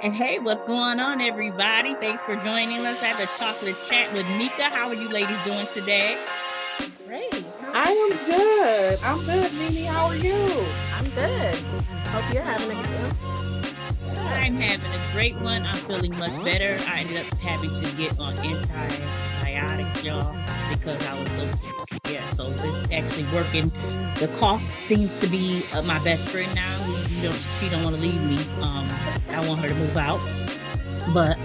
And hey, what's going on, everybody? Thanks for joining us at the Chocolate Chat with Meka. How are you ladies doing today? Great. I am good. I'm good, Mimi. How are you? I'm good. Hope you're having a I'm Yes. having a great one. I'm feeling much better. I ended up having to get on antibiotics, y'all, because I was so sick. Yeah, so it's actually working. The cough seems to be my best friend now. She don't want to leave me. I want her to move out, but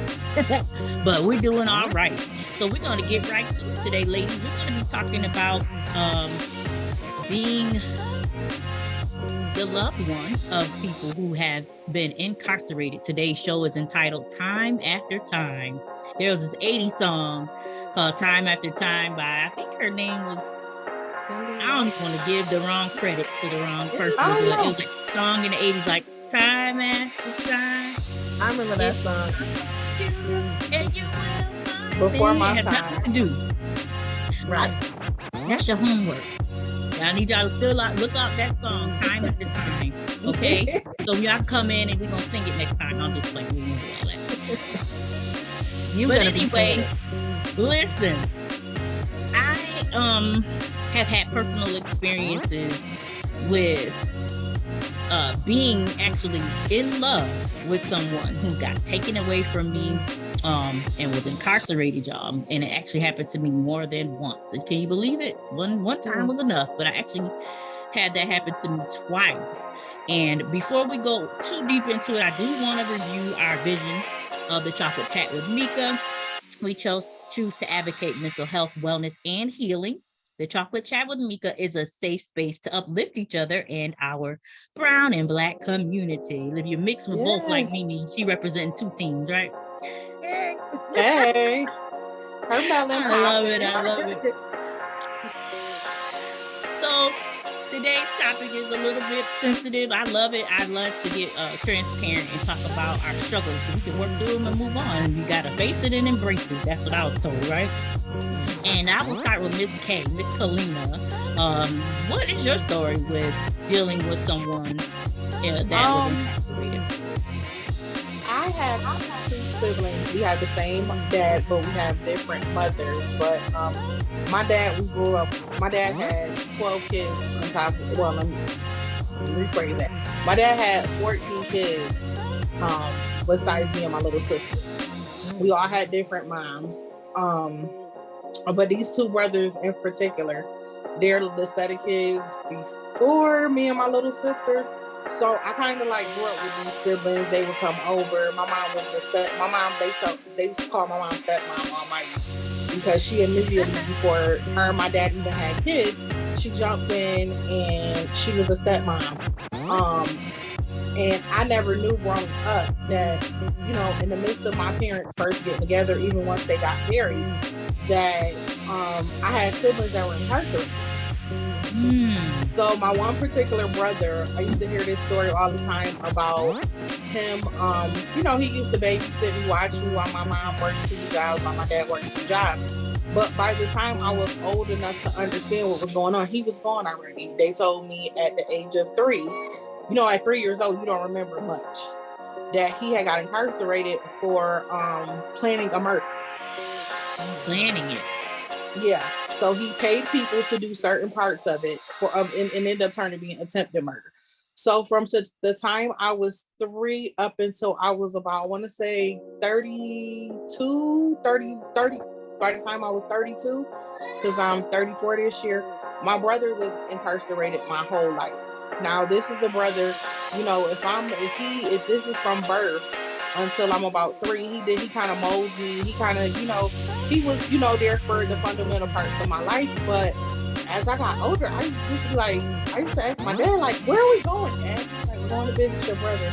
but we're doing all right. So we're going to get right to it today, ladies. We're going to be talking about being the loved one of people who have been incarcerated. Today's show is entitled Time After Time. There was this 80s song called Time After Time by, I think her name was, Cindy I don't Lou. even want to give the wrong credit to the wrong Is it I person, don't but it Cindy? know. was like a song in the 80s like Time After Time. I remember that If song. you and you will find Before me. It my has nothing time. to do. Right. That's your homework. I need y'all to look up that song time after time. Okay? So y'all come in and we're gonna sing it next time. I'm just playing. We won't do all that. You're But gonna be singing anyway, it. listen, I have had personal experiences with being actually in love with someone who got taken away from me and was incarcerated, y'all. And it actually happened to me more than once. Can you believe it? One time Mm. was enough, but I actually had that happen to me twice. And before we go too deep into it, I do want to review our vision of the Chocolate Chat with Meka. We choose to advocate mental health, wellness, and healing. The Chocolate Chat with Meka is a safe space to uplift each other and our brown and black community. If you're mixed with both, like Yeah. Mimi, she representing two teams, right? Yay. Hey. Her melon I love it. popping. I love it. So today's topic is a little bit sensitive. I love it. I love to get transparent and talk about our struggles so we can work through them and move on. You got to face it and embrace it. That's what I was told, right? And I will start with Miss K, Miss Kalina. What is your story with dealing with someone that was Um, incarcerated? I have two siblings. We have the same dad, but we have different mothers. But my dad, we grew up. My dad had 12 kids on top. Well, let me rephrase that. My dad had 14 kids. Besides me and my little sister, we all had different moms. Um, but these two brothers in particular, they're the set of kids before me and my little sister. So I kind of like grew up with these siblings. They would come over. My mom was the step. My mom, they used to call my mom stepmom almighty because she immediately before her and my dad even had kids, she jumped in and she was a stepmom. Um, and I never knew growing up that, in the midst of my parents first getting together, even once they got married, that I had siblings that were incarcerated. Hmm. So my one particular brother, I used to hear this story all the time about him. He used to babysit me, watch me while my mom worked two jobs, while my dad worked two jobs. But by the time I was old enough to understand what was going on, he was gone already. They told me at the age of 3, at 3 years old, you don't remember much, that he had got incarcerated for planning a murder. Planning it. Yeah. So he paid people to do certain parts of it and ended up turning to be an attempted murder. So from the time I was 3 up until I was about, I want to say 32, 30, 30. By the time I was 32, because I'm 34 this year, my brother was incarcerated my whole life. Now this is the brother, if this is from birth until I'm about 3, he kind of molds me. He kind of, he was, there for the fundamental parts of my life. But as I got older, I used to ask my dad, like, where are we going, Dad? He's like, we're going to visit your brother.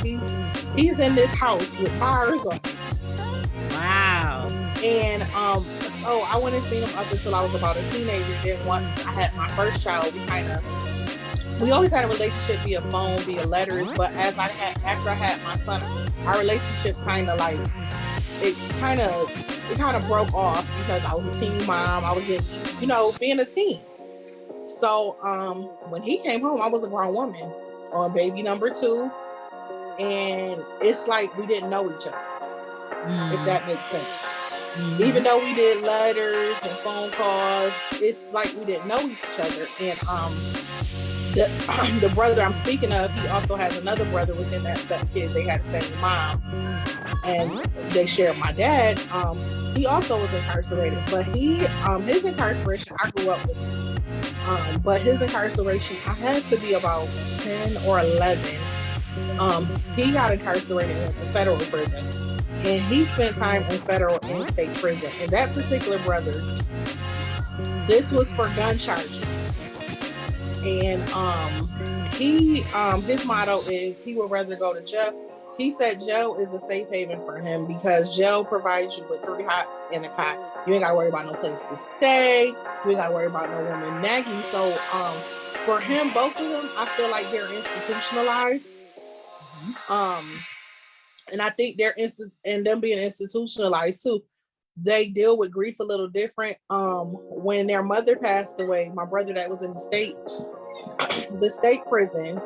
He's in this house with bars on it. Wow. And so I went and seen him up until I was about a teenager. Then once I had my first child, we always had a relationship via phone, via letters. But after I had my son, our relationship kind of like it kind of broke off because I was a teen mom. I was getting, being a teen. So when he came home, I was a grown woman on baby number 2. and it's like we didn't know each other, if Mm. that makes sense. Mhm. Even though we did letters and phone calls, it's like we didn't know each other. And the brother I'm speaking of, he also has another brother within that set of kids. They had the same mom, and they shared my dad. He also was incarcerated, but his incarceration, I grew up with him. But his incarceration, I had to be about 10 or 11. He got incarcerated and went to federal prison, and he spent time in federal and state prison. And that particular brother, this was for gun charges. And his motto is he would rather go to jail. He said jail is a safe haven for him because jail provides you with 3 hots and a cot. You ain't gotta worry about no place to stay. You ain't gotta worry about no woman nagging. So for him, both of them, I feel like they're institutionalized. And I think and them being institutionalized too, they deal with grief a little different. When their mother passed away, my brother that was in the state prison,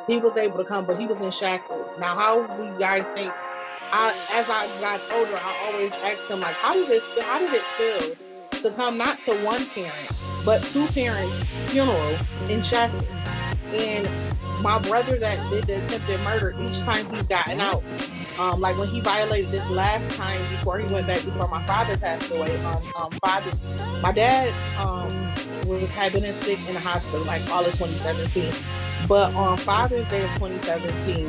he was able to come, but he was in shackles. Now, how do you guys think? As I got older, I always asked him, like, how did it feel to come not to one parent, but 2 parents' funeral in shackles? And my brother that did the attempted murder, each time he's gotten out, like when he violated this last time before he went back before my father passed away, my dad had been sick in the hospital like all of 2017. But on Father's Day of 2017,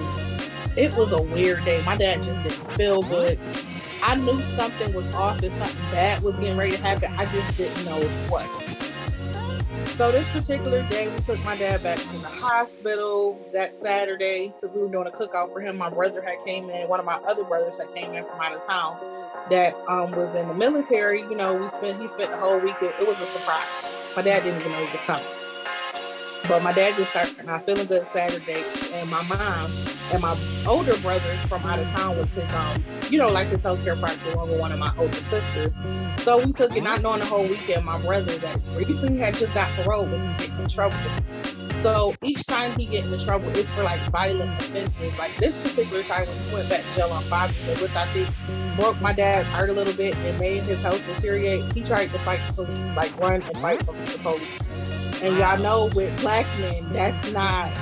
it was a weird day. My dad just didn't feel good. I knew something was off and something bad was getting ready to happen. I just didn't know what. So this particular day, we took my dad back to the hospital that Saturday because we were doing a cookout for him. My brother had came in. One of my other brothers had came in from out of town that was in the military. You know, he spent the whole weekend. It was a surprise. My dad didn't even know he was coming. But my dad just started not feeling good Saturday, and my mom and my older brother from out of town was his like his healthcare practice along with one of my older sisters. So we took it, not knowing the whole weekend my brother that recently had just got parole was getting in trouble. So each time he get into trouble, it's for like violent offenses. Like this particular time when he went back to jail on Father's Day, which I think broke my dad's heart a little bit and made his health deteriorate. He tried to fight the police, like run and fight from the police. And y'all know with Black men, that's not,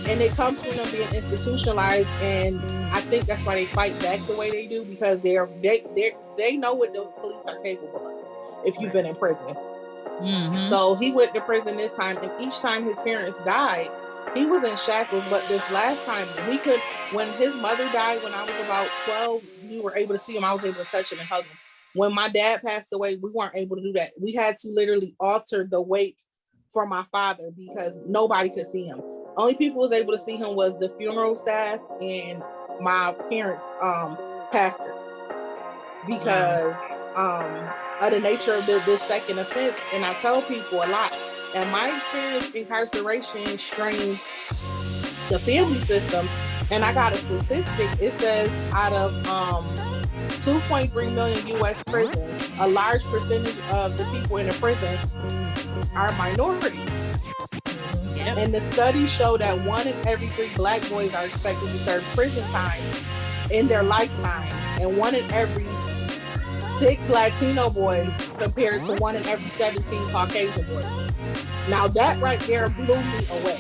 and it comes from them being institutionalized. And I think that's why they fight back the way they do, because they know what the police are capable of if you've been in prison. Mm-hmm. So he went to prison this time, and each time his parents died, he was in shackles. But this last time, when his mother died, when I was about 12, we were able to see him. I was able to touch him and hug him. When my dad passed away, we weren't able to do that. We had to literally alter the wake for my father because nobody could see him. Only people was able to see him was the funeral staff and my parents' pastor, because of the nature of this second offense. And I tell people a lot, and my experience, incarceration strains the family system. And I got a statistic. It says out of 2.3 million U.S. prisons, a large percentage of the people in the prison are minorities. Yep. And the studies show that 1 in every 3 Black boys are expected to serve prison time in their lifetime, and 1 in every 6 Latino boys compared to 1 in every 17 Caucasian boys. Now that right there blew me away.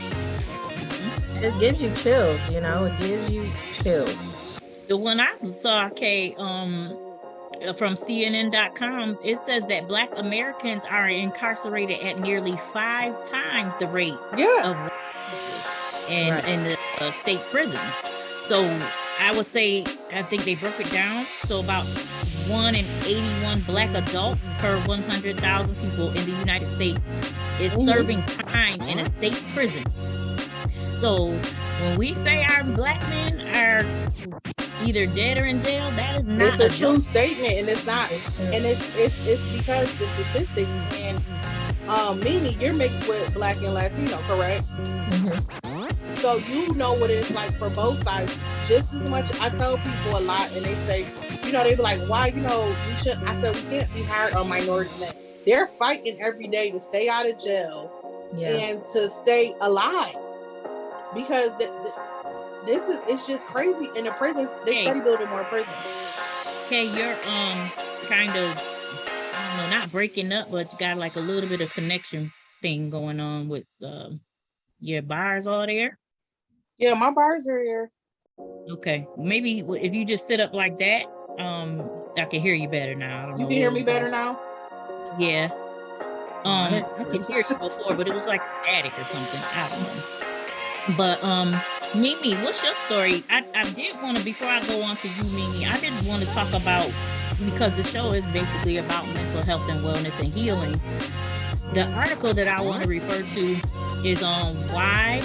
It gives you chills, it gives you chills. The one I saw, from CNN.com, it says that Black Americans are incarcerated at nearly 5 times the rate of in the state prisons. So I would say, I think they broke it down. So about 1 in 81 Black adults per 100,000 people in the United States is serving time in a state prison. So when we say our Black men are either dead or in jail, that is not. It's a true statement, and it's not. And it's because the statistics, and Mimi, you're mixed with Black and Latino, correct? Mm-hmm. So you know what it's like for both sides just as much. I tell people a lot, and they say, they be like, why, we shouldn't. I said, we can't be hard on minority men. They're fighting every day to stay out of jail and to stay alive. Because it's just crazy. In the prisons, they Hey, study building more prisons. okay, you're kind of, I don't know, not breaking up, but you got like a little bit of connection thing going on with your bars all there. Yeah, my bars are here. Okay, maybe if you just sit up like that, I can hear you better now. I don't You know can hear what me was better going. now? Yeah, Right. I could hear you before, but it was like static or something. I don't know. But Mimi, what's your story? I did want to, before I go on to you, Mimi, I did want to talk about, because the show is basically about mental health and wellness and healing. The article that I want to refer to is on whyy.org.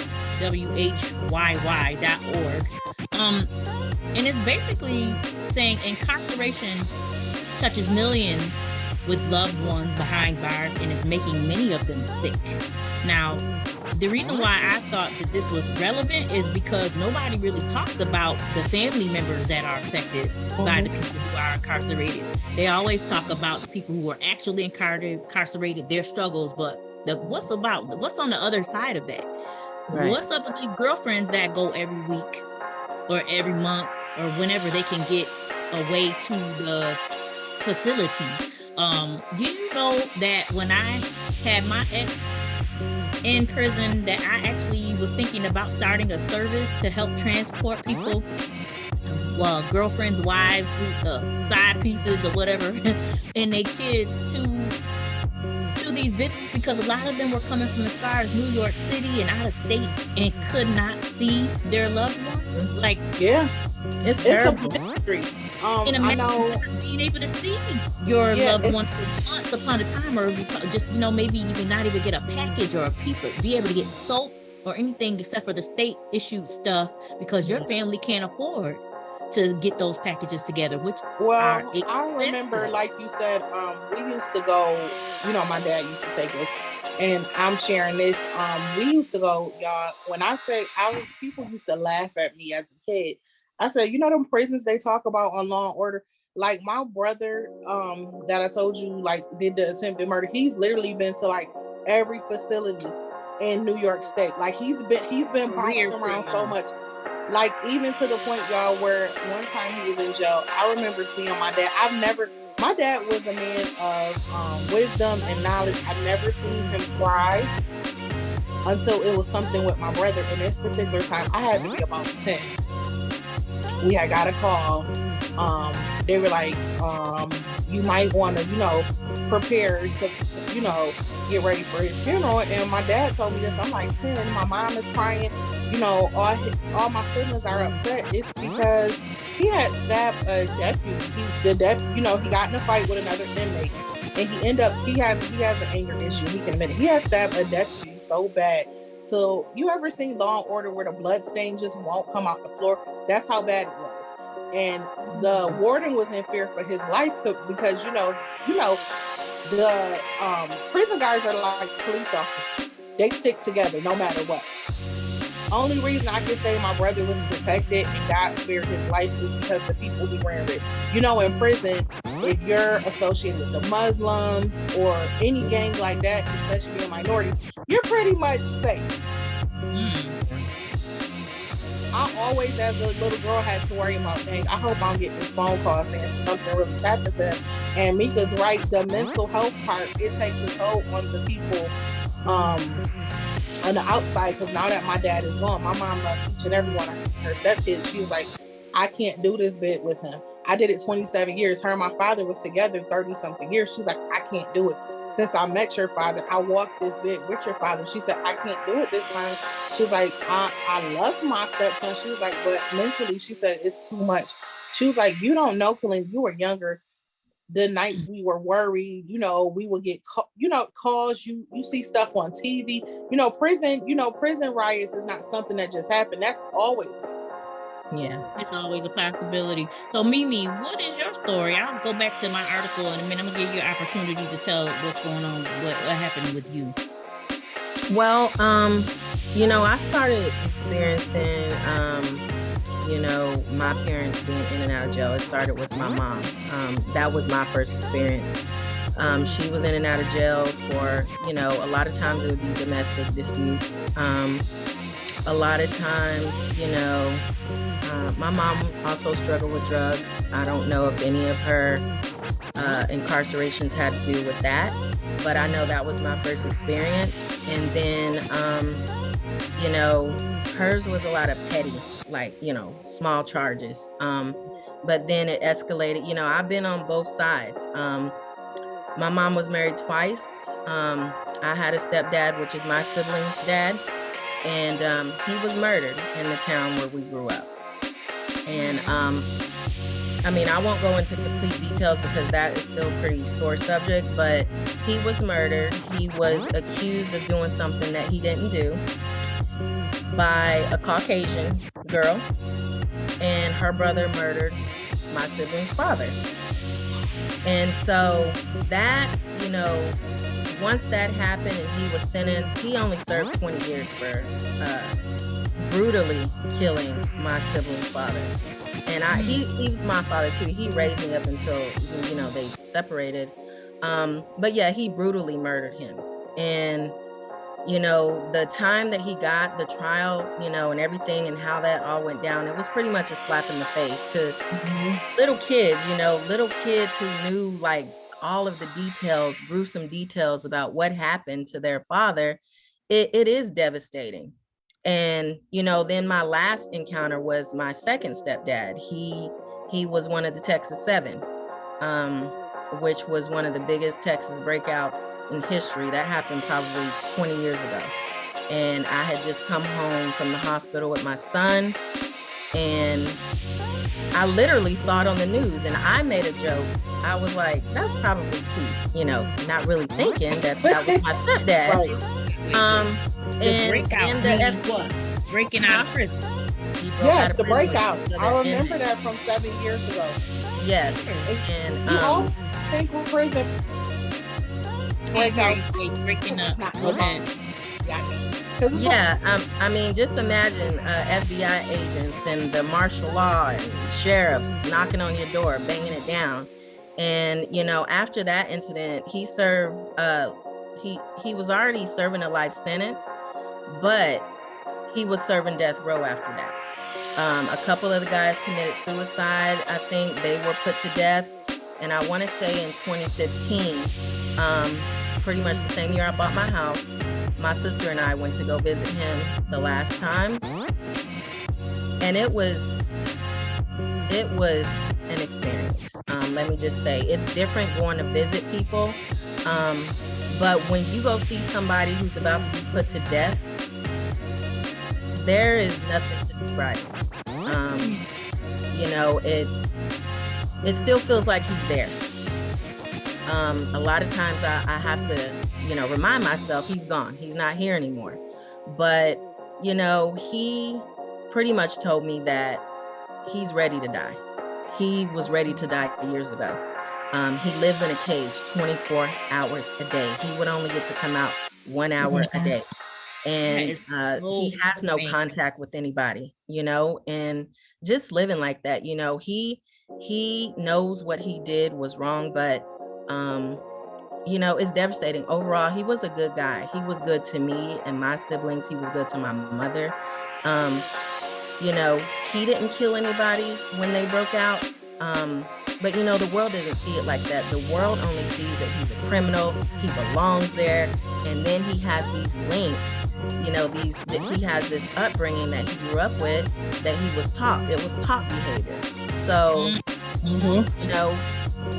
And it's basically saying incarceration touches millions with loved ones behind bars and is making many of them sick. Now, the reason why I thought that this was relevant is because nobody really talks about the family members that are affected by the people who are incarcerated. They always talk about the people who are actually incarcerated, their struggles, but what's on the other side of that? Right. What's up with these girlfriends that go every week or every month or whenever they can get away to the facility? Do you know that when I had my ex in prison, that I actually was thinking about starting a service to help transport people, girlfriends, wives, side pieces or whatever, and their kids to these visits, because a lot of them were coming from as far as New York City and out of state and could not see their loved ones. Like, yeah, it's terrible. a mystery. I know being able to see your loved ones for months upon a time, or just maybe even not even get a package or a piece of, be able to get soap or anything except for the state issued stuff, because your family can't afford to get those packages together, which are expensive. I remember, like you said, we used to go, my dad used to take us, and I'm sharing this. We used to go, y'all, when I say people used to laugh at me as a kid. I said, them prisons they talk about on Law and Order, like my brother, that I told you, like, did the attempted murder. He's literally been to like every facility in New York State. Like he's been bounced around so much. Like, even to the point, y'all, where one time he was in jail, I remember seeing my dad. My dad was a man of wisdom and knowledge. I've never seen him cry until it was something with my brother. In this particular time, I had to be about 10. We had got a call. They were like, you might want to, prepare to, get ready for his funeral. And my dad told me this. I'm like 10. My mom is crying. All my siblings are upset. It's because he had stabbed a deputy. He got in a fight with another inmate, and he has an anger issue. He can admit it. He has stabbed a deputy so bad. So, you ever seen Law and Order where the blood stain just won't come off the floor? That's how bad it was. And the warden was in fear for his life because the prison guards are like police officers. They stick together no matter what. Only reason I can say my brother was protected and God spared his life is because the people he ran with. In prison, if you're associated with the Muslims or any gang like that, especially a minority, you're pretty much safe. I always, as a little girl, had to worry about things. I hope I'm getting this phone call saying something really happened to him. And Meka's right, the mental health part, it takes a toll on the people on the outside, because now that my dad is gone, my mom loves each and every one of her stepkids. She was like, I can't do this bit with him. I did it 27 years. Her and my father was together 30 something years. She's like, I can't do it. Since I met your father, I walked this bit with your father. She said, I can't do it this time. She's like, I love my stepson. She was like, but mentally, she said, it's too much. She was like, you don't know, Kalina, you were younger. The nights we were worried, we would get, calls, you see stuff on TV, prison riots is not something that just happened. That's always. Yeah. It's always a possibility. So Mimi, what is your story? I'll go back to my article in a minute. I'm gonna give you an opportunity to tell what's going on, what happened with you. Well, I started experiencing, my parents being in and out of jail. It started with my mom. That was my first experience. She was in and out of jail for, a lot of times it would be domestic disputes. A lot of times, my mom also struggled with drugs. I don't know if any of her incarcerations had to do with that, but I know that was my first experience. And then, hers was a lot of petty, small charges. But then it escalated. I've been on both sides. My mom was married twice. I had a stepdad, which is my sibling's dad, and he was murdered in the town where we grew up. And I won't go into complete details because that is still a pretty sore subject, but he was murdered. He was accused of doing something that he didn't do by a Caucasian girl, and her brother murdered my sibling's father. And so that, once that happened and he was sentenced, he only served 20 years for brutally killing my sibling's father. And he was my father too. He raised me up until, they separated. But yeah, he brutally murdered him. And, the time that he got, the trial, and everything and how that all went down, it was pretty much a slap in the face to little kids, little kids who knew like all of the details, gruesome details about what happened to their father. It is devastating. And, then my last encounter was my second stepdad. He was one of the Texas 7, which was one of the biggest Texas breakouts in history. That happened probably 20 years ago. And I had just come home from the hospital with my son, and I literally saw it on the news, and I made a joke. I was like, that's probably Keith, not really thinking that was my stepdad. The breakout what? Breaking out of prison. Yes, the breakout. I remember that from 7 years ago. Yes. And you all think prison breakout. Breaking up. Yeah, just imagine FBI agents and the martial law and sheriffs knocking on your door, banging it down. And, after that incident, he served, he was already serving a life sentence, but he was serving death row after that. A couple of the guys committed suicide. I think they were put to death. And I want to say in 2015, pretty much the same year I bought my house, my sister and I went to go visit him the last time. And it was an experience. Let me just say, it's different going to visit people. But when you go see somebody who's about to be put to death, there is nothing to describe it. It still feels like he's there. A lot of times I have to, remind myself he's gone. He's not here anymore. But, he pretty much told me that he's ready to die. He was ready to die years ago. He lives in a cage 24 hours a day. He would only get to come out 1 hour a day. And he has no contact with anybody, and just living like that, he knows what he did was wrong, but, it's devastating. Overall, he was a good guy. He was good to me and my siblings. He was good to my mother. He didn't kill anybody when they broke out. But the world doesn't see it like that. The world only sees that he's a criminal, he belongs there, and then he has these links, he has this upbringing that he grew up with, that he was taught. It was taught behavior. So,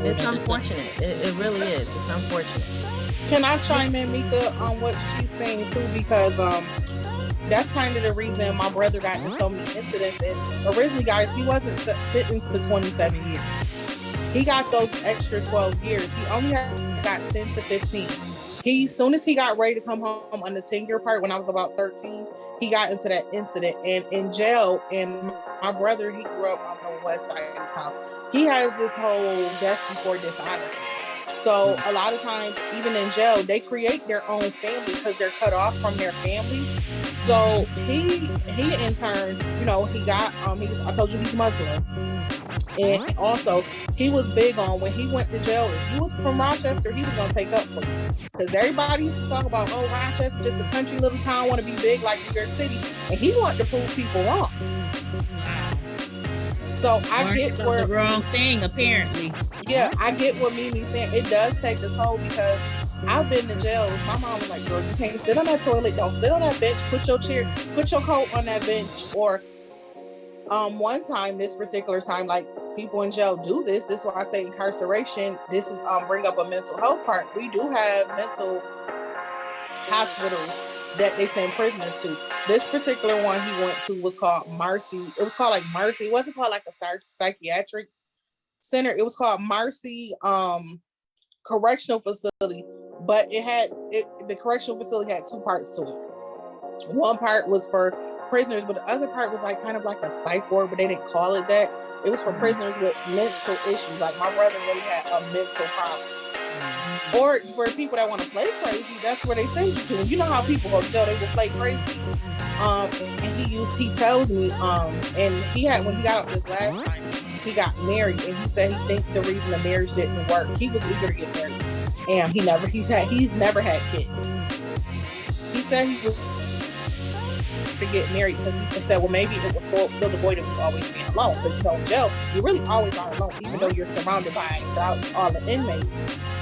it's unfortunate. It really is. It's unfortunate. Can I chime in, Meka, on what she's saying too? Because that's kind of the reason my brother got in so many incidents. And originally, guys, he wasn't sentenced to 27 years. He got those extra 12 years. He only got 10 to 15. Soon as he got ready to come home on the 10-year part, when I was about 13, he got into that incident and in jail. And my brother, he grew up on the west side of town. He has this whole death before dishonor. So a lot of times, even in jail, they create their own family because they're cut off from their family. So he in turn, he got, I told you he's Muslim. And also, he was big on when he went to jail. If you was from Rochester, he was gonna take up for you. Because everybody used to talk about, oh, Rochester, just a country little town, want to be big like New York City, and he wanted to prove people wrong. Wow. So I get where the wrong thing, apparently. Yeah, I get what Mimi's saying. It does take a toll because I've been to jails. My mom was like, girl, you can't sit on that toilet. Don't sit on that bench. Put your coat on that bench. Or one time, this particular time, like people in jail do this. This is why I say incarceration. This is bring up a mental health part. We do have mental hospitals that they send prisoners to. This particular one he went to was called Marcy. It was called like Mercy. It wasn't called like a psychiatric center. It was called Marcy Correctional Facility, but the correctional facility had two parts to it. One part was for prisoners, but the other part was like kind of like a psych ward, but they didn't call it that. It was for prisoners with mental issues. Like my brother really had a mental problem. Or for people that want to play crazy, that's where they send you to. And you know how people go to jail, they will play crazy. And he tells me, and he had, when he got out this last time, he got married, and he said he thinks the reason the marriage didn't work, he was eager to get married, and he's never had kids. He said he was to get married because he said, well, maybe it would fill the void of you always being alone. Because in jail, you really always are alone, even though you're surrounded by all the inmates.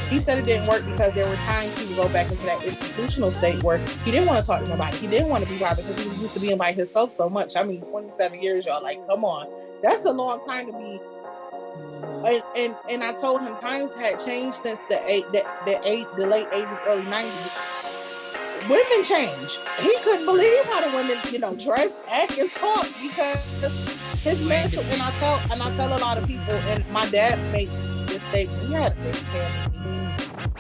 He said it didn't work because there were times he would go back into that institutional state where he didn't want to talk to nobody. He didn't want to be bothered because he was used to being by himself so much. I mean, 27 years, y'all. Like, come on, that's a long time to be. And I told him times had changed since the late 80s, early 90s. Women change. He couldn't believe how the women, dress, act, and talk because his mental. And I tell a lot of people, and my dad made this statement. We had a big family.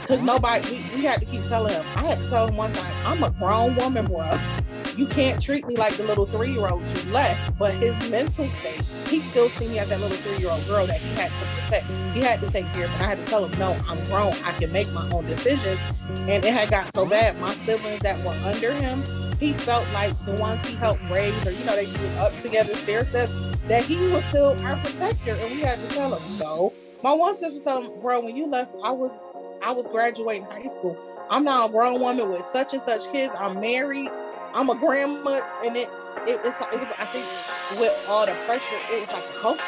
Because we had to keep telling him. I had to tell him one time, I'm a grown woman, bro. You can't treat me like the little 3-year-old you left. But his mental state, he still see me as that little 3-year-old girl that he had to protect. He had to take care of. And I had to tell him, no, I'm grown. I can make my own decisions. And it had got so bad. My siblings that were under him, he felt like the ones he helped raise, or they grew up together, stair steps, that he was still our protector. And we had to tell him, no. My one sister told him, bro, when you left, I was graduating high school. I'm now a grown woman with such and such kids. I'm married. I'm a grandma, and it was, I think, with all the pressure, it was like a culture.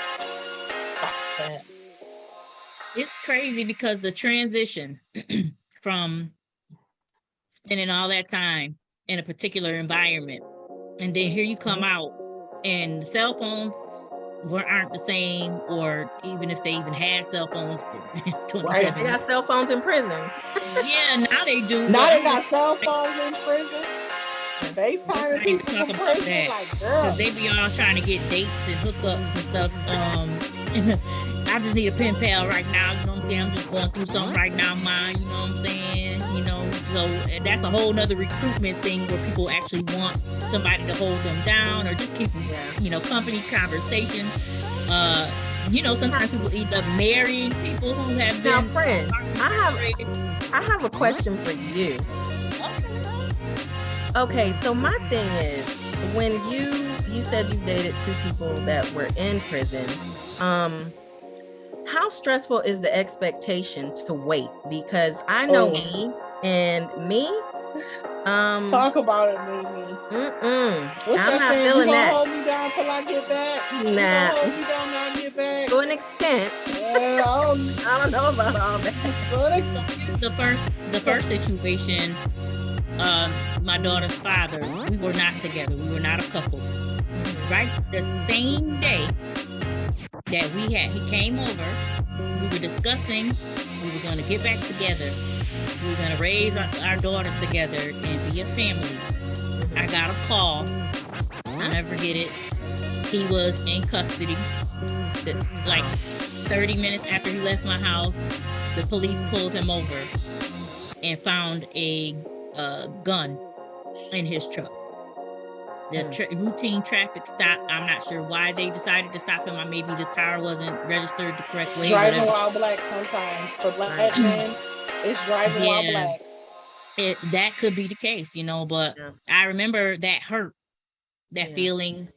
It's crazy because the transition from spending all that time in a particular environment, and then here you come out, and cell phones aren't the same, or even if they even had cell phones for 27 Right. They got cell phones in prison. Yeah, now they do. Now they got cell phones in prison. FaceTime people from prison, like, girl. Because they be all trying to get dates and hookups and stuff. I just need a pen pal right now. You know what I'm saying? I'm just going through something right now, mine. You know what I'm saying? So that's a whole nother recruitment thing where people actually want somebody to hold them down or just keep, company, conversation. Sometimes people end up marrying people who have been. Now, friend, I have a question for you. Okay, so my thing is, when you said you dated 2 people that were in prison, how stressful is the expectation to wait? Because I know me. Talk about it, Mimi. What's I'm that not saying? feeling that. Hold me down till I get back. Nah. Hold me down till I get back. To an extent. I don't know about all that. The first situation, my daughter's father, we were not together. We were not a couple. Right? The same day that he came over, we were discussing, we were going to get back together. We were going to raise our daughters together and be a family. I got a call. I'll never forget it. He was in custody. Like 30 minutes after he left my house, the police pulled him over and found a gun in his truck. The routine traffic stop. I'm not sure why they decided to stop him. Or maybe the car wasn't registered the correct way. Driving while black sometimes. For black men, it's driving while black. That could be the case, but I remember that hurt, that feeling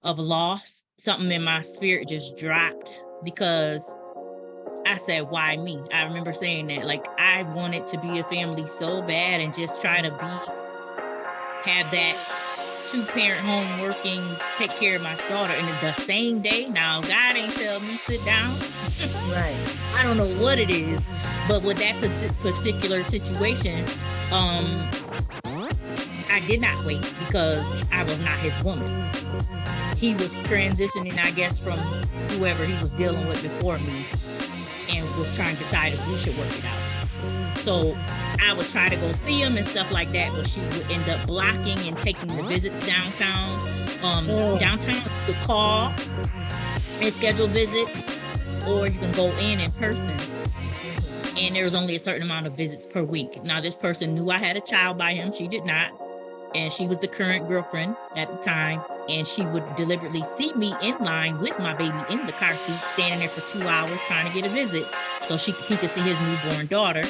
of loss. Something in my spirit just dropped because I said, why me? I remember saying that. Like, I wanted to be a family so bad and just try to have that 2-parent home working, take care of my daughter. And the same day, now God ain't tell me sit down. Right. I don't know what it is, but with that particular situation, I did not wait because I was not his woman. He was transitioning, I guess, from whoever he was dealing with before me, and was trying to decide if we should work it out. So I would try to go see him and stuff like that, but she would end up blocking and taking the visits downtown. Downtown, you could call and schedule visits, or you can go in person. And there was only a certain amount of visits per week. Now, this person knew I had a child by him. She did not. And she was the current girlfriend at the time. And she would deliberately see me in line with my baby in the car seat, standing there for 2 hours trying to get a visit so he could see his newborn daughter.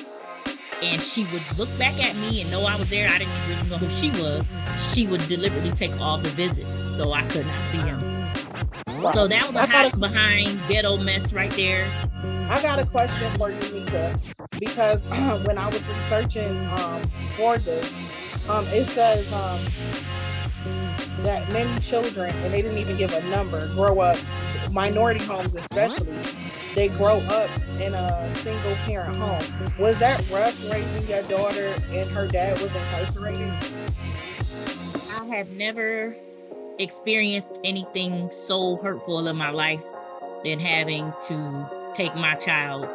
And she would look back at me and know I was there. I didn't really know who she was. She would deliberately take all the visits so I could not see him. Wow. So that was a hide behind ghetto mess right there. I got a question for you, Meka, because when I was researching for this, it says that many children, and they didn't even give a number, grow up, minority homes especially, they grow up in a single parent home. Was that rough raising your daughter and her dad was incarcerated? I have never experienced anything so hurtful in my life than having to take my child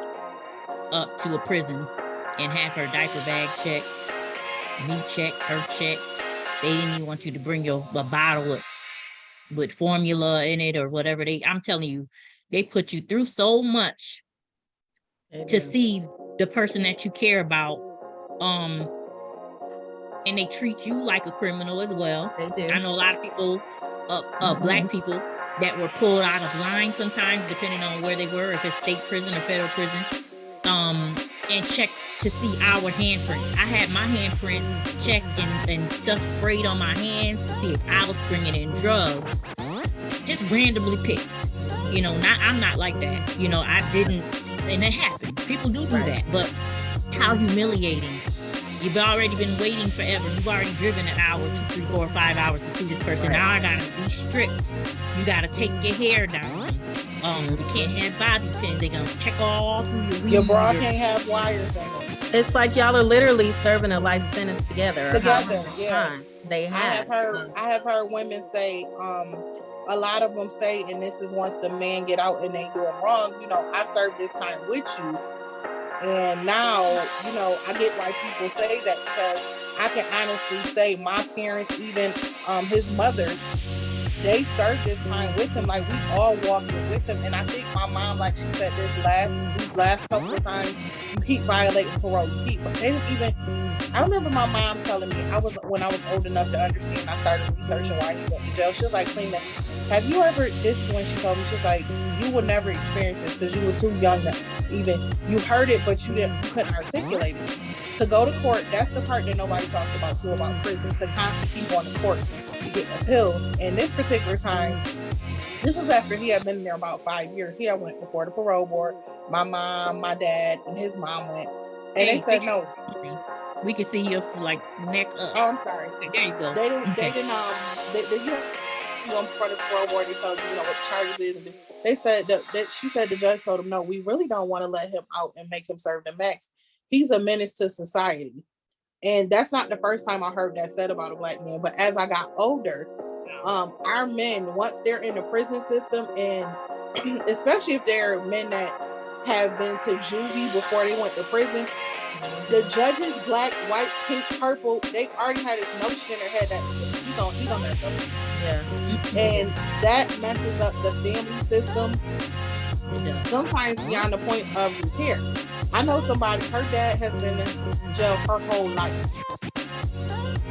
up to a prison and have her diaper bag checked, me check, her check. They didn't even want you to bring a bottle with formula in it or whatever. I'm telling you, they put you through so much to see the person that you care about. And they treat you like a criminal as well. They do. I know a lot of people, Black people, that were pulled out of line sometimes, depending on where they were, if it's state prison or federal prison, and checked to see our handprints. I had my handprints checked and stuff sprayed on my hands to see if I was bringing in drugs. Just randomly picked. You know, I'm not like that. You know, I didn't, and it happens. People do that, but how humiliating. You've already been waiting forever. You've already driven an hour, 2, 3, 4, 5 hours to see this person. Right. Now I gotta be strict. You gotta take your hair down. You can't have bobby pins. They're gonna check all through your weed. Your bra can't have wires in it. It's like y'all are literally serving a life sentence together. Yeah. They have. I have heard women say, a lot of them say, and this is once the man get out and they doing wrong, you know, I served this time with you. And now, you know, I get why people say that, because I can honestly say my parents, even his mother, they served this time with him. Like, we all walked it with him. And I think my mom, like she said, these last couple of times, you keep violating parole. They didn't even. I remember my mom telling me, when I was old enough to understand, I started researching why he went to jail. She was like, Kalina, have you ever, this is when she told me, she was like, you will never experience this because you were too young to even, you heard it, but you couldn't articulate it. To go to court, that's the part that nobody talks about too, about prison, to constantly keep on the court to get appeals. And this particular time, this was after he had been there about 5 years. He had went before the parole board. My mom, my dad, and his mom went. And they said no. We can see your like neck up. Oh, I'm sorry. There you go. They didn't you know, in front of the parole board, they told you know what the charges is. And they said that she said the judge told him, no, we really don't want to let him out and make him serve the max. He's a menace to society. And that's not the first time I heard that said about a Black man. But as I got older, our men, once they're in the prison system, and especially if they're men that have been to juvie before they went to prison, the judges, black, white, pink, purple, they already had this notion in their head that he gonna mess up. Yeah. And that messes up the family system, sometimes beyond the point of repair. I know somebody, her dad has been in jail her whole life.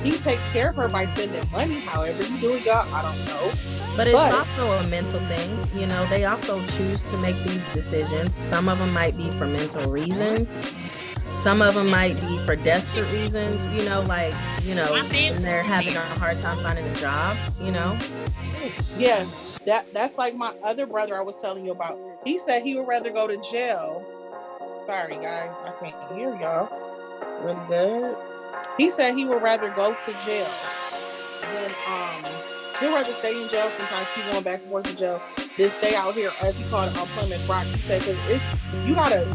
He takes care of her by sending money. However you do it, y'all, I don't know. But it's also a mental thing. You know, they also choose to make these decisions. Some of them might be for mental reasons. Some of them might be for desperate reasons, you know, like, you know, and they're having a hard time finding a job, you know? Yeah, that's like my other brother I was telling you about. He said he would rather go to jail. Sorry, guys, I can't hear y'all really good. He said he would rather go to jail than he'd rather stay in jail, sometimes keep going back and forth to jail, than stay out here, as he called it, on Plymouth Rock. He said, because it's you gotta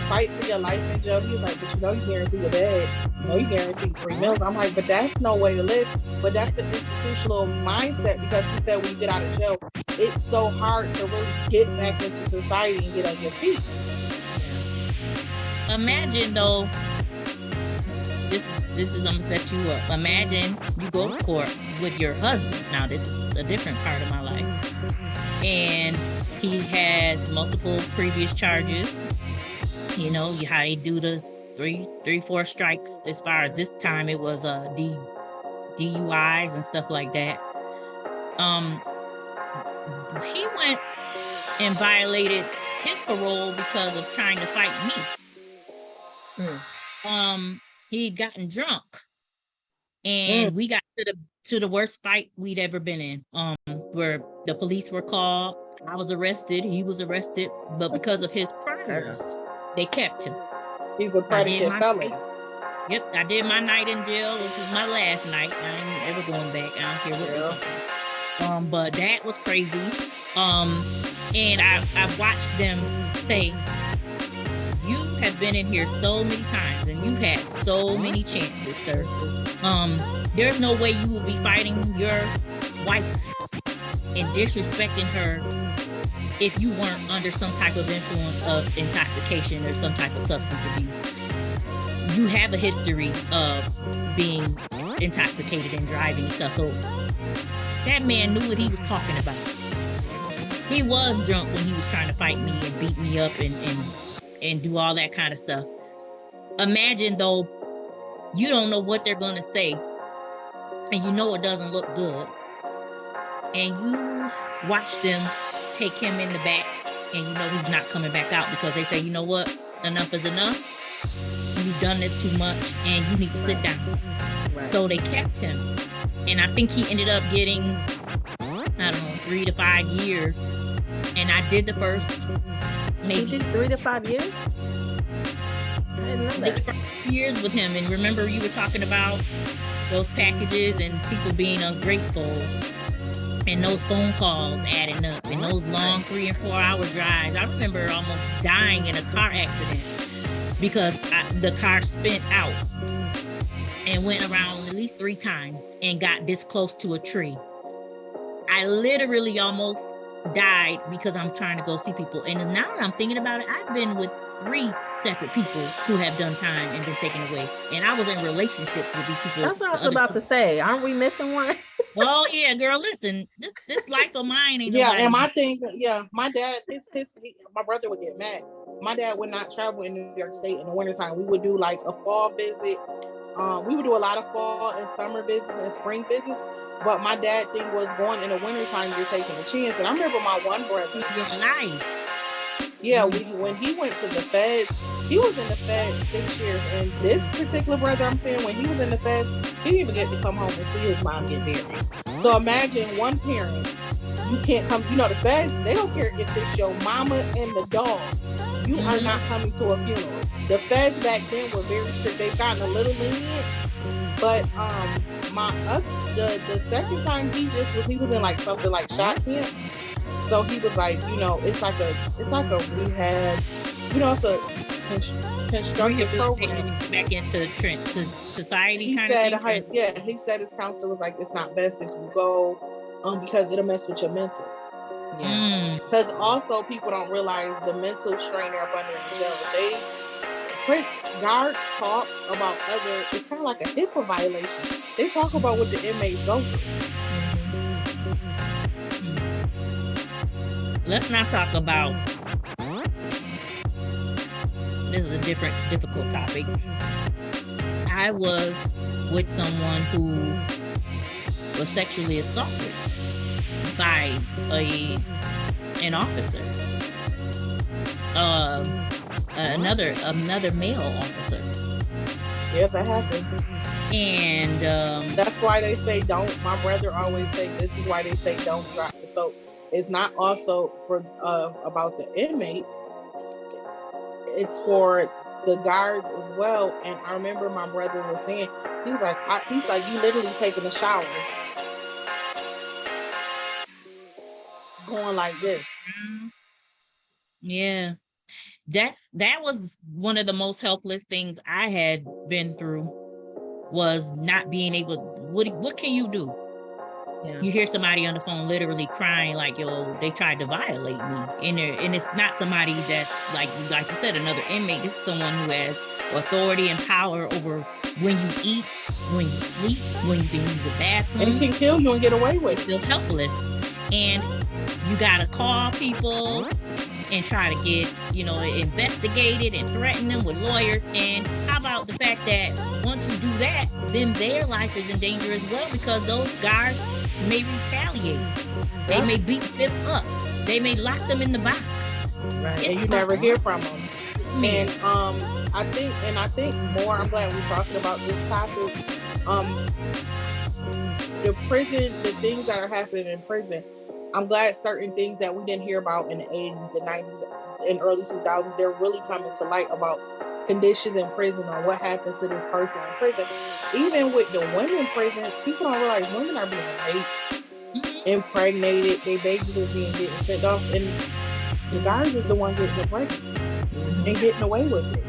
fight for your life in jail. He's like, but you guarantee your bed, you guarantee 3 meals. I'm like, but that's no way to live. But that's the institutional mindset, because he said when you get out of jail, it's so hard to really get back into society and get on your feet. Imagine though, this is I'm gonna set you up. Imagine you go to court with your husband. Now this is a different part of my life, and he has multiple previous charges. You know how they do the three, 4 strikes. As far as this time, it was DUIs and stuff like that. He went and violated his parole because of trying to fight me. He'd gotten drunk, and we got to the worst fight we'd ever been in. Where the police were called, I was arrested, he was arrested, but because of his priors, they kept him. He's a predicate felon. Yep, I did my night in jail, which was my last night. I ain't ever going back. I don't care what. But that was crazy. And I watched them say, you have been in here so many times and you've had so many chances, sir. There's no way you will be fighting your wife and disrespecting her if you weren't under some type of influence of intoxication or some type of substance abuse. You have a history of being intoxicated and driving and stuff. So that man knew what he was talking about. He was drunk when he was trying to fight me and beat me up and do all that kind of stuff. Imagine though, you don't know what they're going to say, and you know it doesn't look good, and you watch them take him in the back, and you know he's not coming back out because they say, you know what, enough is enough. You've done this too much, and you need to sit down. Right. So they kept him, and I think he ended up getting, I don't know, 3 to 5 years, and I did the first. Maybe. You did 3 to 5 years? I didn't know that. The first years with him, and remember you were talking about those packages and people being ungrateful, and those phone calls adding up, and those long 3 and 4 hour drives. I remember almost dying in a car accident because the car spent out and went around at least 3 times and got this close to a tree. I literally almost died because I'm trying to go see people. And now that I'm thinking about it, I've been with 3 separate people who have done time and been taken away. And I was in relationships with these people. That's what I was about to say. Aren't we missing one? Well, yeah, girl, listen, this life of mine ain't yeah, nobody. and my thing, my dad, my brother would get mad. My dad would not travel in New York State in the wintertime. We would do like a fall visit. We would do a lot of fall and summer visits and spring visits. But my dad thing was going in the wintertime, you're taking a chance. And I remember my one brother. Your life. Yeah, when he went to the feds, he was in the feds 6 years. And this particular brother I'm saying, when he was in the feds, he didn't even get to come home and see his mom get buried. So imagine one parent, you can't come, the feds, they don't care if it's your mama and the dog. You are not coming to a funeral. The feds back then were very strict. They've gotten a little lenient. But the second time he was in like something like shot camp. So he was like, it's like a rehab, it's a constructive program. Back into society. He said his counselor was like, it's not best if you go, because it'll mess with your mental. Yeah. Because also people don't realize the mental strain they're up under in jail. Guards talk about it's kind of like a HIPAA violation. They talk about what the inmates go through. Let's not talk about, this is a difficult topic. I was with someone who was sexually assaulted by an officer. Another male officer. Yeah, that happens. And that's why they say don't. My brother always say this is why they say don't drop the soap. it's not also for about the inmates. It's for the guards as well. And I remember my brother was saying, he's like, you literally taking a shower, going like this. Yeah. That was one of the most helpless things I had been through, was not being able. What can you do? Yeah. You hear somebody on the phone literally crying like, yo, they tried to violate me. And it's not somebody that's like you said, another inmate. This is someone who has authority and power over when you eat, when you sleep, when you can use the bathroom. And can kill you and get away with it. Feel helpless. And you gotta call people and try to get, investigated and threaten them with lawyers. And how about the fact that once you do that, then their life is in danger as well, because those guards may retaliate. They may beat them up. They may lock them in the box. Right. And you never hear from them. And I think more, I'm glad we're talking about this topic. The prison, the things that are happening in prison, I'm glad certain things that we didn't hear about in the 80s, the 90s, and early 2000s, they're really coming to light about conditions in prison or what happens to this person in prison. Even with the women in prison, people don't realize women are being raped, impregnated, their babies are getting sent off, and the guards is the one getting it pregnant and getting away with it.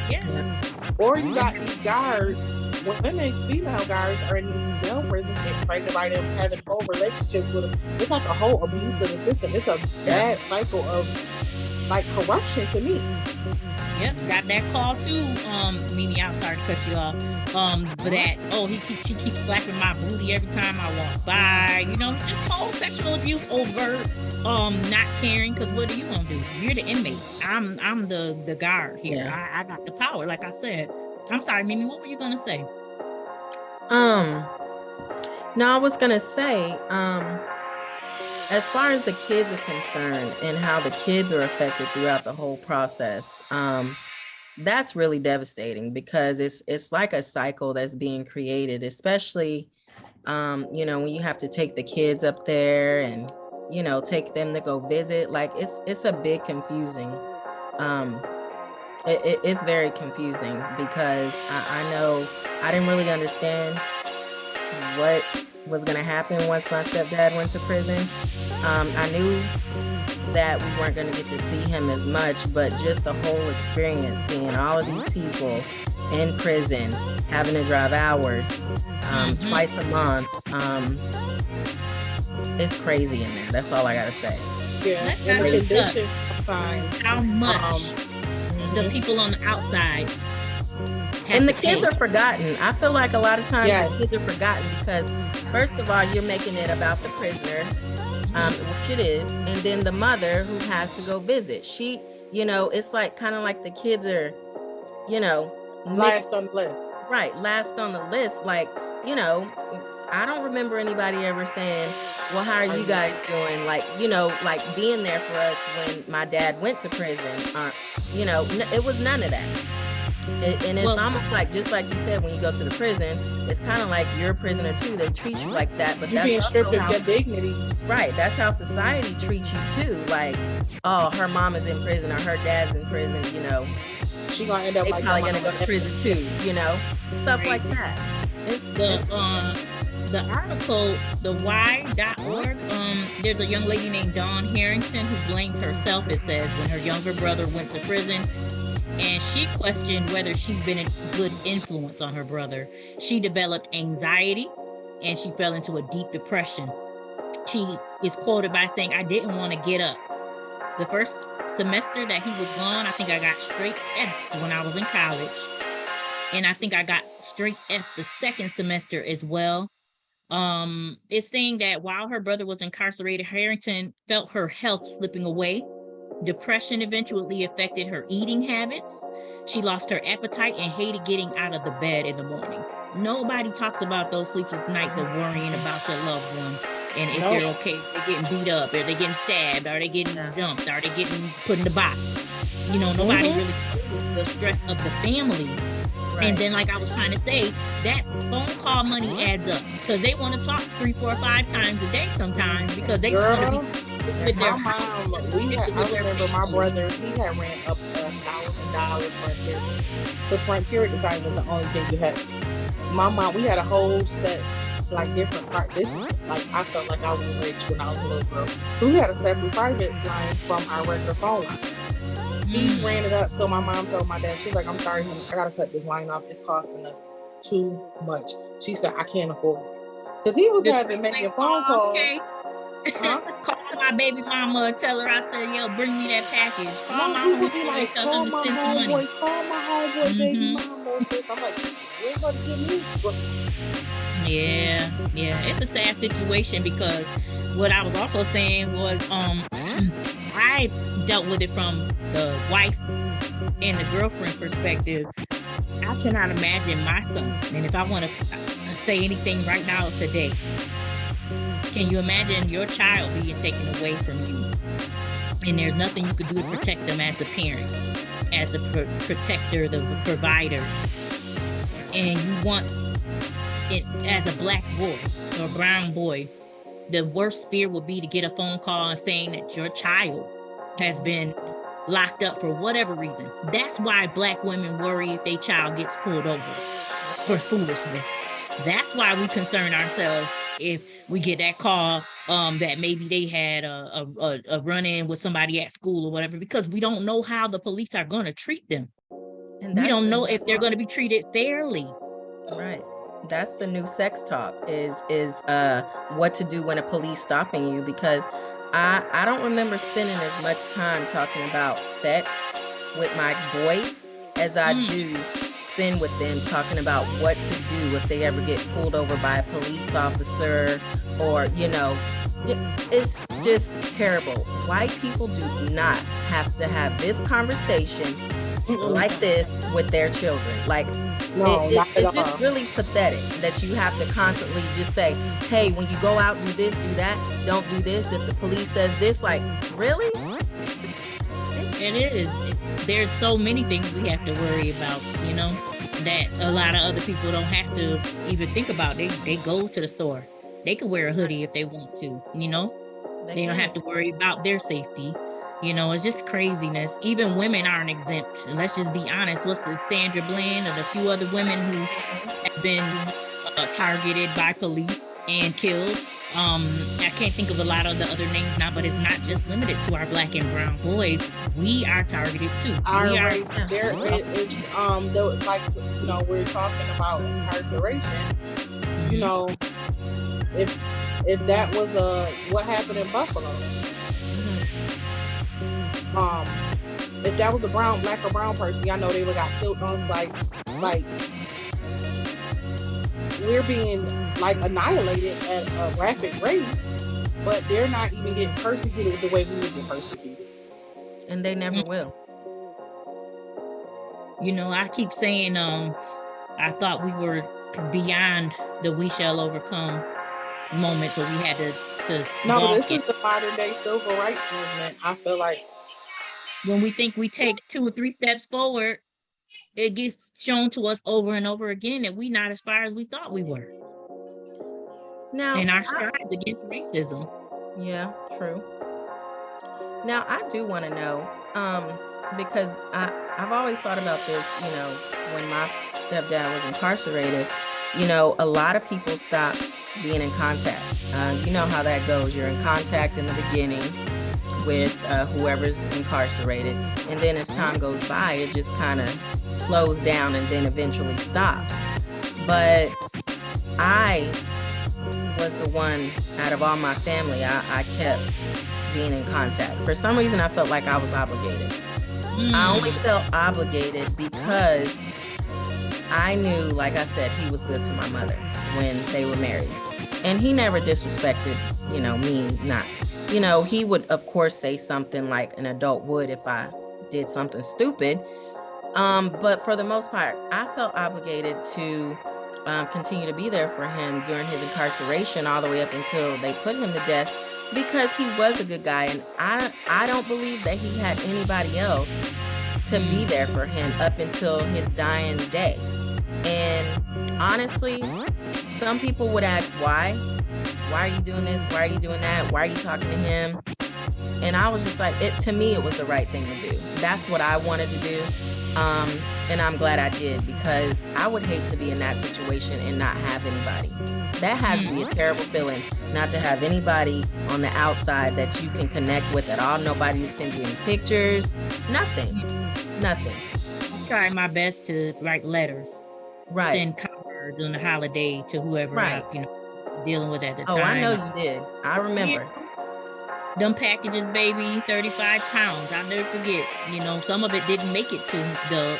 Yeah. Or you got these guards, women, female guards are in these male prisons getting pregnant by them, having whole relationships with them. It's like a whole abuse of the system. It's a bad cycle of like corruption to me. Yep, got that call too. Mimi, I'm sorry to cut you off. For that, she keeps slapping my booty every time I walk by. Just whole sexual abuse, overt, not caring. Because what are you gonna do? You're the inmate. I'm the guard here. Yeah. I got the power, like I said. I'm sorry, Mimi. What were you gonna say? No, I was gonna say, as far as the kids are concerned and how the kids are affected throughout the whole process, that's really devastating, because it's like a cycle that's being created, especially, when you have to take the kids up there and, take them to go visit. Like it's a bit confusing. It's very confusing, because I know I didn't really understand what was going to happen once my stepdad went to prison. I knew that we weren't going to get to see him as much, but just the whole experience, seeing all of these people in prison, having to drive hours twice a month, it's crazy in there. That's all I got to say. Yeah, and the conditions sometimes. How much the people on the outside and the kids are forgotten. I feel like a lot of times Yes. the kids are forgotten, because first of all, you're making it about the prisoner, which it is, and then the mother who has to go visit. She, it's like kind of like the kids are, Last on the list. right, last on the list. Like, I don't remember anybody ever saying, well, how are you guys doing? Like, like being there for us when my dad went to prison. It was none of that. And it's almost like, just like you said, when you go to the prison, it's kind of like you're a prisoner too. They treat you like that, but You're that's being stripped also of your dignity. right. That's how society treats you too. Like, oh, her mom is in prison or her dad's in prison. She gonna end up They like probably gonna go to prison too. Stuff like that. It's the article, the why.org, there's a young lady named Dawn Harrington who blamed herself, it says, when her younger brother went to prison. And she questioned whether she'd been a good influence on her brother. She developed anxiety and she fell into a deep depression. She is quoted by saying, I didn't want to get up. The first semester that he was gone, I think I got straight F's when I was in college. And I think I got straight F's the second semester as well. It's saying that while her brother was incarcerated, Harrington felt her health slipping away. Depression eventually affected her eating habits. She lost her appetite and hated getting out of the bed in the morning. Nobody talks about those sleepless nights of worrying about your loved one and if they're okay, if they're getting beat up, are they getting stabbed, are they getting dumped, are they getting put in the box? Nobody really knows the stress of the family. Right. And then, like I was trying to say, that phone call money adds up, because they want to talk 3, 4, 5 times a day sometimes, because they just want to be with their My mom, I remember my brother, he had ran up $1,000 frontier. Because frontier at the time was the only thing you had. My mom, we had a whole set, like different part. This is like, I felt like I was rich when I was a little girl. So we had a separate private line from our regular phone line. He ran it up, so my mom told my dad, she's like, I'm sorry, honey, I gotta cut this line off. It's costing us too much. She said, I can't afford it. Because he was making phone calls. Okay. Huh? Call my baby mama and tell her I said, yo, bring me that package. Call my homeboy, tell him to send some money. Call my homeboy, baby mama, sis. I'm like, you ain't gonna give me. Yeah, it's a sad situation because what I was also saying was, I dealt with it from the wife and the girlfriend perspective. I cannot imagine my son, and if I want to say anything right now today, can you imagine your child being taken away from you, and there's nothing you could do to protect them as a parent, as a protector, the provider, and you want it as a black boy or brown boy, the worst fear would be to get a phone call and saying that your child has been locked up for whatever reason. That's why black women worry if their child gets pulled over for foolishness. That's why we concern ourselves if we get that call that maybe they had a run-in with somebody at school or whatever, because we don't know how the police are going to treat them. And we don't know if they're going to be treated fairly. Right. That's the new sex talk is what to do when a police stopping you, because I don't remember spending as much time talking about sex with my boys as I do spend with them talking about what to do if they ever get pulled over by a police officer, or, you know, it's just terrible. White people do not have to have this conversation like this with their children. Like, no, it's just really pathetic that you have to constantly just say, hey, when you go out, do this, do that, don't do this. If the police says this, like, really? It is. There's so many things we have to worry about, you know, that a lot of other people don't have to even think about. They go to the store. They could wear a hoodie if they want to, you know. They don't have to worry about their safety. You know, it's just craziness. Even women aren't exempt. And let's just be honest. What's the Sandra Bland and a few other women who have been targeted by police and killed? I can't think of a lot of the other names now, but it's not just limited to our black and brown boys. We are targeted too. Our race, there is like, you know, we're talking about incarceration. You know, if that was what happened in Buffalo. If that was a black or brown person, y'all know they would got killed on sight. Like, we're being like annihilated at a rapid rate, but they're not even getting persecuted the way we would get persecuted. And they never will. You know, I keep saying, I thought we were beyond the we shall overcome moment, so we had to no, but this is the modern day civil rights movement. I feel like when we think we take 2 or 3 steps forward, it gets shown to us over and over again that we're not as far as we thought we were. Now, in our strides against racism. Yeah, true. Now, I do want to know, because I've always thought about this, you know, when my stepdad was incarcerated, you know, a lot of people stop being in contact. You know how that goes. You're in contact in the beginning with whoever's incarcerated, and then as time goes by, it just kind of slows down and then eventually stops. But I was the one out of all my family, I kept being in contact. For some reason, I felt like I was obligated. I only felt obligated because I knew, like I said, he was good to my mother when they were married. And he never disrespected, you know, me, not. You know, he would, of course, say something like an adult would if I did something stupid. But for the most part, I felt obligated to continue to be there for him during his incarceration all the way up until they put him to death, because he was a good guy. And I don't believe that he had anybody else to be there for him up until his dying day. And honestly, some people would ask, why? Why are you doing this? Why are you doing that? Why are you talking to him? And I was just like, to me, it was the right thing to do. That's what I wanted to do. And I'm glad I did, because I would hate to be in that situation and not have anybody. That has to be a terrible feeling, not to have anybody on the outside that you can connect with at all. Nobody to send you any pictures, nothing. I tried my best to write letters, Right. send cards on the holiday to whoever Right. I, dealing with at the Oh, I time. know you did. I remember. Them packages, baby, 35 pounds. I'll never forget. Some of it didn't make it to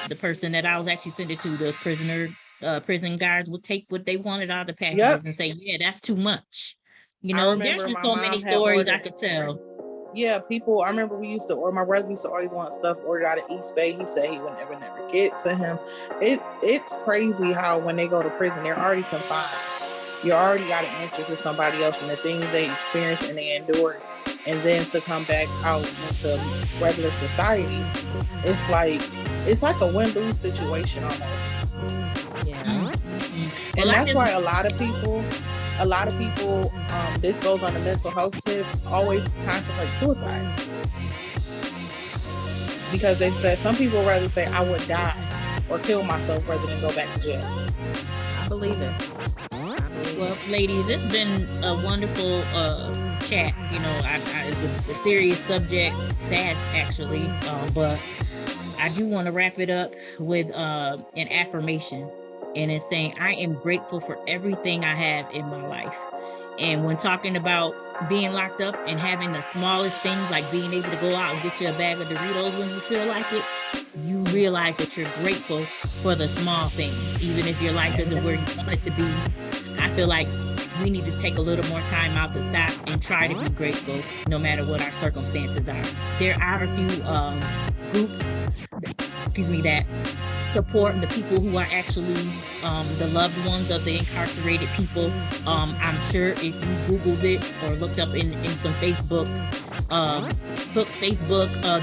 the person that I was actually sending to. The prison guards would take what they wanted out of the packages Yep. and say, yeah, that's too much. I There's remember just my so mom many had stories I ordered. could tell. Yeah, people. I remember or my brother used to always want stuff ordered out of East Bay. He said he would never get to him. It's crazy how when they go to prison, they're already confined. You already got to answer to somebody else and the things they experience and they endure, and then to come back out into regular society, it's like a win-lose situation almost. Yeah. Mm-hmm. And that's why a lot of people, this goes on the mental health tip, always contemplate suicide. Because they said some people rather say I would die or kill myself rather than go back to jail. I believe it. Well, ladies, it's been a wonderful chat. It's a serious subject, sad actually, but I do want to wrap it up with an affirmation, and it's saying, I am grateful for everything I have in my life. And when talking about being locked up and having the smallest things, like being able to go out and get you a bag of Doritos when you feel like it, you realize that you're grateful for the small things, even if your life isn't where you want it to be. I feel like we need to take a little more time out to stop and try to be grateful no matter what our circumstances are. There are a few groups, that support the people who are actually the loved ones of the incarcerated people. I'm sure if you Googled it or looked up in some Facebook,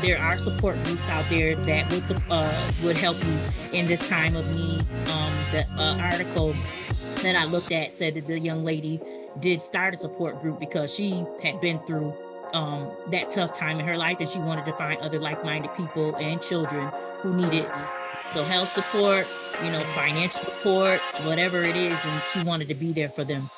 there are support groups out there that would help you in this time of need. The article that I looked at said that the young lady did start a support group because she had been through that tough time in her life, and she wanted to find other like-minded people and children who needed mental health support, financial support, whatever it is, and she wanted to be there for them.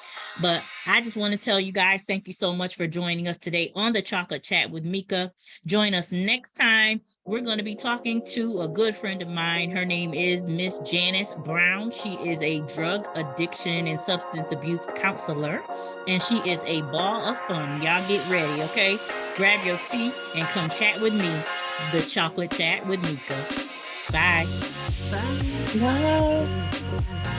But I just want to tell you guys, thank you so much for joining us today on the Chocolate Chat with Meka. Join us next time. We're going to be talking to a good friend of mine. Her name is Miss Janice Brown. She is a drug addiction and substance abuse counselor, and she is a ball of fun. Y'all get ready, okay? Grab your tea and come chat with me, the Chocolate Chat with Meka. Bye. Bye. Bye.